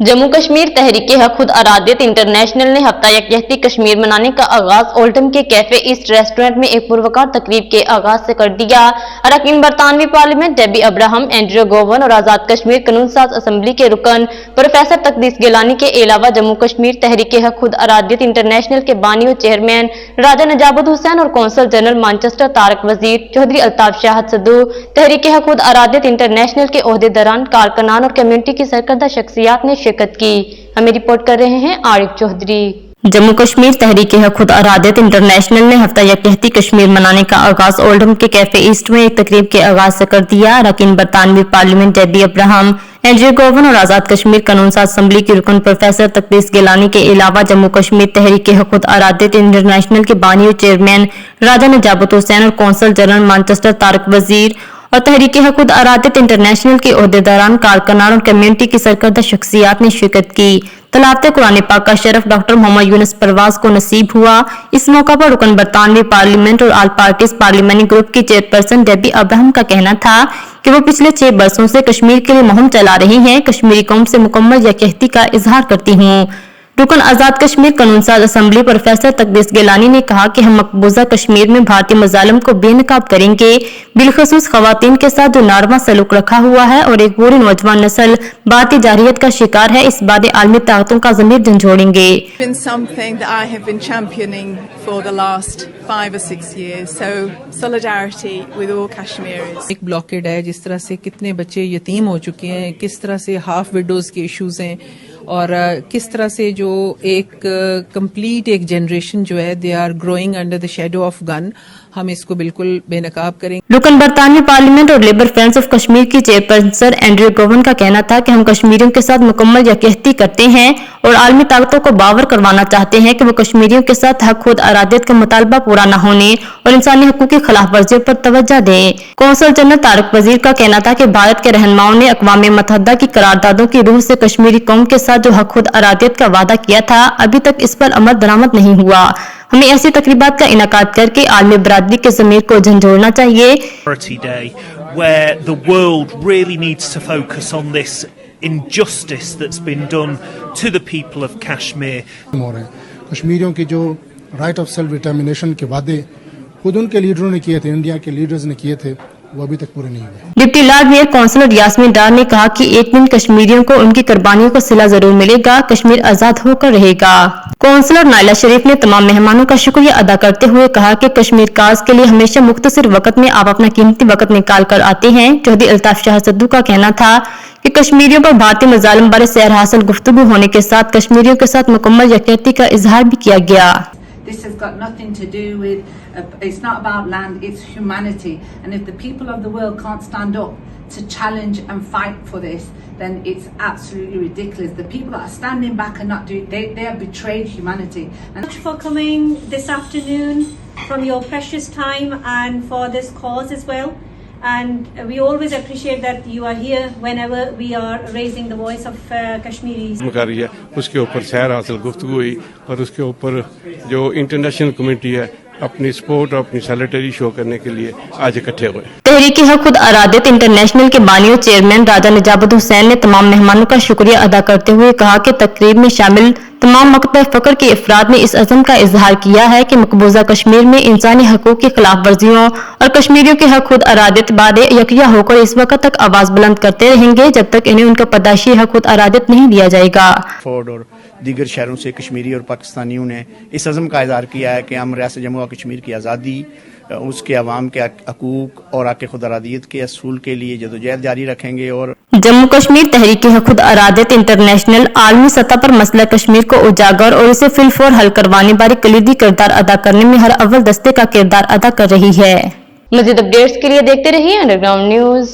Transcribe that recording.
जम्मू कश्मीर तहरीक हक खुद अरादियत इंटरनेशनल ने हफ्ता यकजहती कश्मीर मनाने का आगाज ओल्डहम के कैफे ईस्ट रेस्टोरेंट में एक पुरवकार तकरीब के आगाज से कर दिया। अरकान बरतानवी parliament Debbie Abraham, Andrew Gowan और आजाद कश्मीर कानून साज असम्बली के रुकन प्रोफेसर तकदीस गिलानी के अलावा जम्मू कश्मीर तहरीक हक खुद अरादियत इंटरनेशनल के बानी और चेयरमैन राजा नजाबुद हुसैन और कौंसल जनरल मैनचेस्टर तारक वजीर चौधरी अल्ताफ शाहद सद्दू, तहरीक हक खुद अरादियत इंटरनेशनल के ओहदेदारान, कारकुनान और कम्युनिटी की सरकर्दा शख्सियात ने शिरकत की। हमें रिपोर्ट कर रहे हैं आरिफ चौधरी। जम्मू कश्मीर तहरीक हक खुद अरादियत इंटरनेशनल ने हफ्ता यकजहती कश्मीर मनाने का आगाज ओल्डहम के कैफे ईस्ट में एक तकरीब के आगाज से कर दिया। अरकान बरतानवी parliament Debbie Abraham, Andrew Gowan और आजाद कश्मीर कानून साज असम्बली की रुकन प्रोफेसर तकदीस गिलानी के अलावा जम्मू कश्मीर तहरीक हक खुद अरादियत इंटरनेशनल के बानी और चेयरमैन राजा नजाबुद हुसैन और कौंसल जनरल मैनचेस्टर तारक वजीर और तहरीक हक खुद अरादियत इंटरनेशनल के ओहदेदारान, कारकुनान और कम्युनिटी की सरकर्दा शख्सियात ने शिरकत की। तलावत कुरान पाक का शरफ डॉक्टर मोहम्मद यूनुस परवाज को नसीब हुआ। इस मौका पर रुकन बरतानवी पार्लियामेंट और ऑल पार्टीज पार्लियामेंट्री ग्रुप की चेयरपर्सन डेबी अब्राहम का कहना था कि वो पिछले 6 बरसों से कश्मीर के लिए मुहिम चला रही हैं। कश्मीरी कौम से मुकम्मल यकजहती का इजहार करती हूँ। रुकन आजाद कश्मीर कानून साज असम्बली प्रोफेसर तकदीस गिलानी ने कहा कि हम मकबूजा कश्मीर में भारतीय मजालिम को बेनकाब करेंगे, बिलखसूस खवातीन के साथ जो नारवा सलूक रखा हुआ है और एक पूरी नौजवान नस्ल भारतीय जाहिलियत का शिकार है, इस बात आलमी ताकतों का ज़मीर झंझोड़ेंगे। एक ब्लॉकेड है, जिस तरह से कितने बच्चे यतीम हो चुके हैं, किस तरह से हाफ विडोज के इश्यूज हैं और किस तरह से जो एक कंप्लीट एक जनरेशन जो है they are growing under the shadow of gun, हम इसको बिल्कुल बेनकाब करेंगे। रुकन बरतानवी पार्लियामेंट और लेबर फ्रेंड्स ऑफ कश्मीर की चेयरपर्सन एंड्रयू गोवन का कहना था कि हम कश्मीरियों के साथ मुकम्मल यकजहती करते हैं और आलमी ताकतों को बावर करवाना चाहते हैं कि वो कश्मीरियों के साथ हक खुद अरादियत का मुतालबा पूरा न होने और इंसानी हकूक की खिलाफ वर्जियों पर तवज्जो दें। कौंसल जनरल तारक वजीर का कहना था कि भारत के रहनुमाओं ने अक़वाम मुत्तहिदा की करारदादों की रूह से कश्मीरी कौम के साथ जो हक खुद अरादियत का वादा किया था, अभी तक इस पर अमल दरामद नहीं हुआ। हमें ऐसी तकरीबात का इनाकाद करके आलमी बरादरी के ज़मीर को झंझोड़ना चाहिए। Where the world really needs to focus on this injustice that's been done to the people of Kashmir. कश्मीरियों की जो राइट ऑफ सेल्फ डिटर्मिनेशन के वादे खुद उनके लीडरों ने किए थे, इंडिया के लीडर्स ने किए थे, वो अभी तक पूरे नहीं हुए। Deputy lord mayor councillor Yasmeen Dar ने कहा कि एक दिन कश्मीरियों को उनकी कुर्बानियों का सिला जरूर मिलेगा, कश्मीर आजाद होकर रहेगा। काउंसलर नाइला शरीफ ने तमाम मेहमानों का शुक्रिया अदा करते हुए कहा कि कश्मीर काज के लिए हमेशा मुख्तसर वक्त में आप अपना कीमती वक्त निकाल कर आते हैं। चौधरी अल्ताफ शाहद सद्दू का कहना था कि कश्मीरियों पर भारतीय मजालिम बारे सैर हासिल गुफ्तगू होने के साथ कश्मीरियों के साथ मुकम्मल यकजहती का इजहार भी किया गया। This has got nothing to do with, it's not about land, it's humanity. And if the people of the world can't stand up to challenge and fight for this, then it's absolutely ridiculous. The people that are standing back and not doing, they have betrayed humanity. Thank you for coming this afternoon from your precious time and for this cause as well. And we always appreciate that you are here whenever we are raising the voice of Kashmiris. उसके ऊपर सैर हासिल गुफ्तगू हुई और उसके ऊपर जो इंटरनेशनल कम्युनिटी है अपनी सपोर्ट और अपनी सैलिटरी शो करने के लिए आज इकट्ठे हुए। तहरीक हक खुद अरादियत इंटरनेशनल के बानी और चेयरमैन राजा नजाबुद हुसैन ने तमाम मेहमानों का शुक्रिया अदा करते हुए कहा कि तकरीब में शामिल तमाम मकतब फक्र के अफराद ने इस अज़म का इजहार किया है कि मकबूजा कश्मीर में इंसानी हकूक की खिलाफ वर्जियों और कश्मीरियों के हक खुद अरादियत बारे यकया होकर इस वक्त तक आवाज बुलंद करते रहेंगे जब तक इन्हें उनका पैदाइशी हक खुद अरादियत नहीं दिया जाएगा। फोर्ड और दीगर शहरों से कश्मीरी और पाकिस्तानियों ने इस अज़म का इजहार किया है कि हम रियासत जम्मू और कश्मीर की आज़ादी, उसके अवाम के हकूक और हक खुद अरादियत के असूल के लिए जदोजहद जारी रखेंगे। और जम्मू कश्मीर तहरीक हक खुद अरादियत इंटरनेशनल आलमी सतह पर मसला कश्मीर को उजागर और इसे फिलफोर हल करवाने बारे कलीदी किरदार अदा करने में हर अव्वल दस्ते का किरदार अदा कर रही है। मज़ीद अपडेट्स के लिए देखते रहिए अंडरग्राउंड न्यूज।